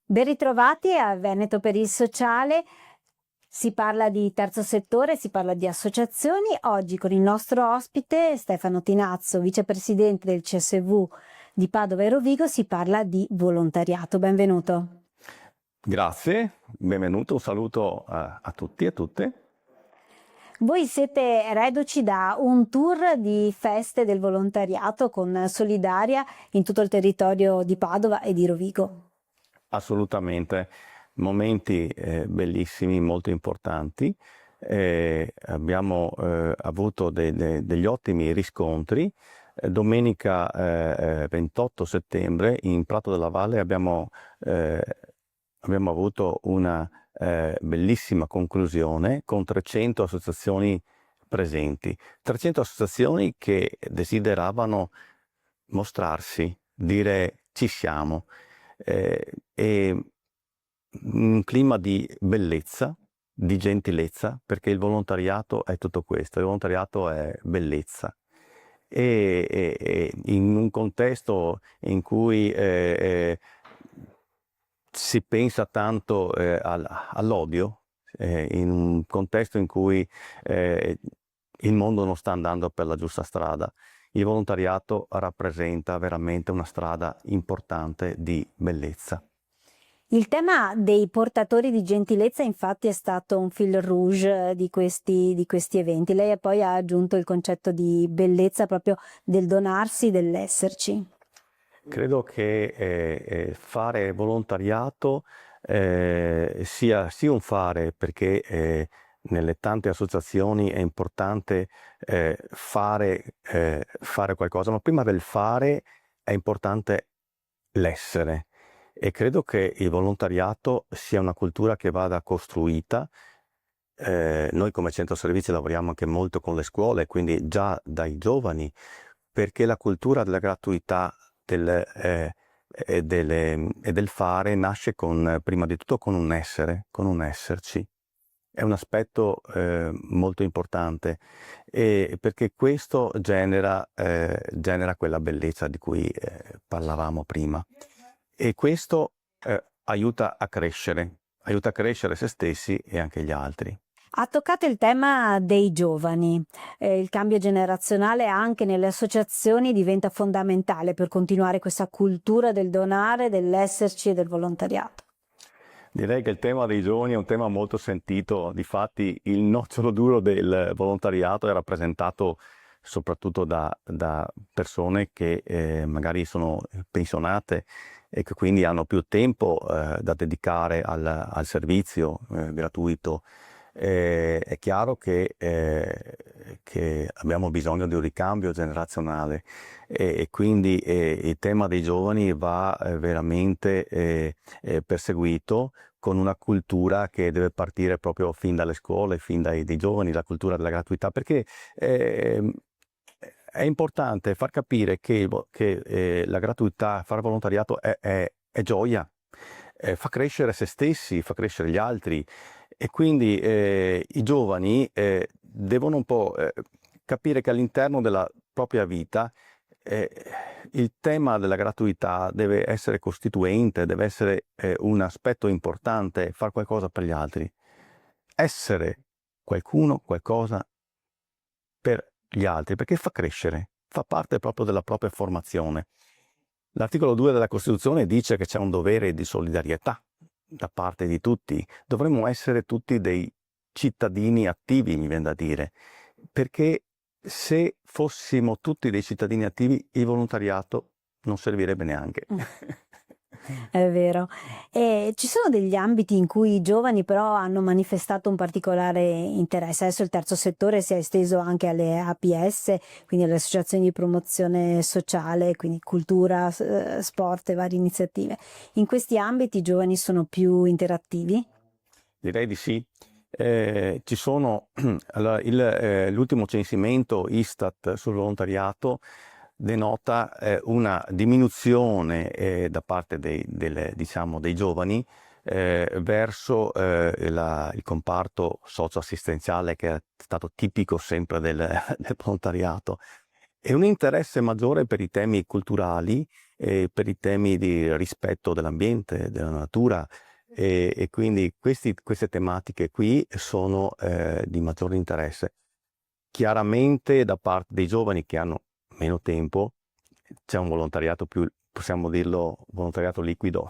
Ben ritrovati a Veneto per il Sociale. Si parla di terzo settore, si parla di associazioni. Oggi con il nostro ospite Stefano Tinazzo, vicepresidente del CSV di Padova e Rovigo, si parla di volontariato. Benvenuto. Grazie, benvenuto, un saluto a tutti e a tutte. Voi siete reduci da un tour di feste del volontariato con Solidaria in tutto il territorio di Padova e di Rovigo. Assolutamente, momenti bellissimi, molto importanti. Abbiamo avuto degli ottimi riscontri. Domenica 28 settembre in Prato della Valle abbiamo avuto una bellissima conclusione con 300 associazioni presenti. 300 associazioni che desideravano mostrarsi, dire ci siamo. E un clima di bellezza, di gentilezza, perché il volontariato è tutto questo, il volontariato è bellezza. E in un contesto in cui si pensa tanto all'odio, in un contesto in cui il mondo non sta andando per la giusta strada, il volontariato rappresenta veramente una strada importante di bellezza. Il tema dei portatori di gentilezza infatti è stato un fil rouge di questi eventi. Lei poi ha aggiunto il concetto di bellezza proprio del donarsi, dell'esserci. Credo che fare volontariato sia sì un fare, perché nelle tante associazioni è importante fare qualcosa, ma prima del fare è importante l'essere. E credo che il volontariato sia una cultura che vada costruita. Noi come centro servizi lavoriamo anche molto con le scuole, quindi già dai giovani, perché la cultura della gratuità e del fare nasce prima di tutto con un essere, con un esserci. È un aspetto molto importante, perché questo genera quella bellezza di cui parlavamo prima. E questo aiuta a crescere se stessi e anche gli altri. Ha toccato il tema dei giovani. Il cambio generazionale anche nelle associazioni diventa fondamentale per continuare questa cultura del donare, dell'esserci e del volontariato. Direi che il tema dei giovani è un tema molto sentito. Difatti il nocciolo duro del volontariato è rappresentato soprattutto da persone che magari sono pensionate e che quindi hanno più tempo da dedicare al servizio gratuito. È chiaro che abbiamo bisogno di un ricambio generazionale e quindi il tema dei giovani va veramente perseguito con una cultura che deve partire proprio fin dalle scuole, fin dai giovani, la cultura della gratuità, perché è importante far capire che la gratuità, fare volontariato è gioia, fa crescere se stessi, fa crescere gli altri e quindi i giovani devono un po' capire che all'interno della propria vita il tema della gratuità deve essere costituente, deve essere un aspetto importante, fare qualcosa per gli altri. Essere qualcuno, qualcosa per gli altri, perché fa crescere, fa parte proprio della propria formazione. L'articolo 2 della Costituzione dice che c'è un dovere di solidarietà da parte di tutti. Dovremmo essere tutti dei cittadini attivi, mi viene da dire, perché se fossimo tutti dei cittadini attivi, il volontariato non servirebbe neanche. È vero. E ci sono degli ambiti in cui i giovani però hanno manifestato un particolare interesse. Adesso il terzo settore si è esteso anche alle APS, quindi alle associazioni di promozione sociale, quindi cultura, sport e varie iniziative. In questi ambiti i giovani sono più interattivi? Direi di sì. Ci sono, allora, l'ultimo censimento Istat sul volontariato denota una diminuzione da parte diciamo, dei giovani verso il comparto socio-assistenziale che è stato tipico sempre del volontariato e un interesse maggiore per i temi culturali per i temi di rispetto dell'ambiente, della natura, e quindi queste tematiche qui sono di maggiore interesse. Chiaramente da parte dei giovani che hanno meno tempo c'è un volontariato più, possiamo dirlo, volontariato liquido,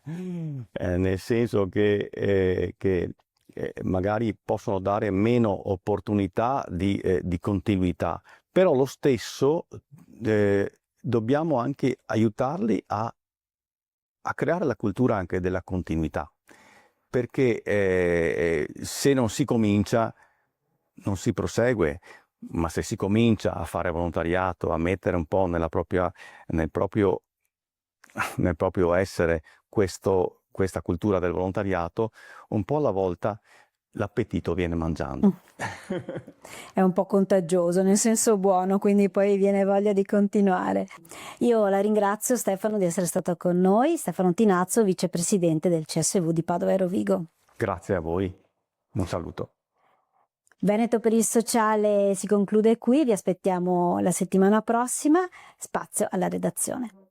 nel senso che magari possono dare meno opportunità di continuità, però lo stesso dobbiamo anche aiutarli a creare la cultura anche della continuità, perché se non si comincia, non si prosegue, ma se si comincia a fare volontariato, a mettere un po' nel proprio essere questa cultura del volontariato, un po' alla volta l'appetito viene mangiando. È un po' contagioso, nel senso buono, quindi poi viene voglia di continuare. Io la ringrazio Stefano di essere stato con noi, Stefano Tinazzo, vicepresidente del CSV di Padova e Rovigo. Grazie a voi, un saluto. Veneto per il sociale si conclude qui, vi aspettiamo la settimana prossima, spazio alla redazione.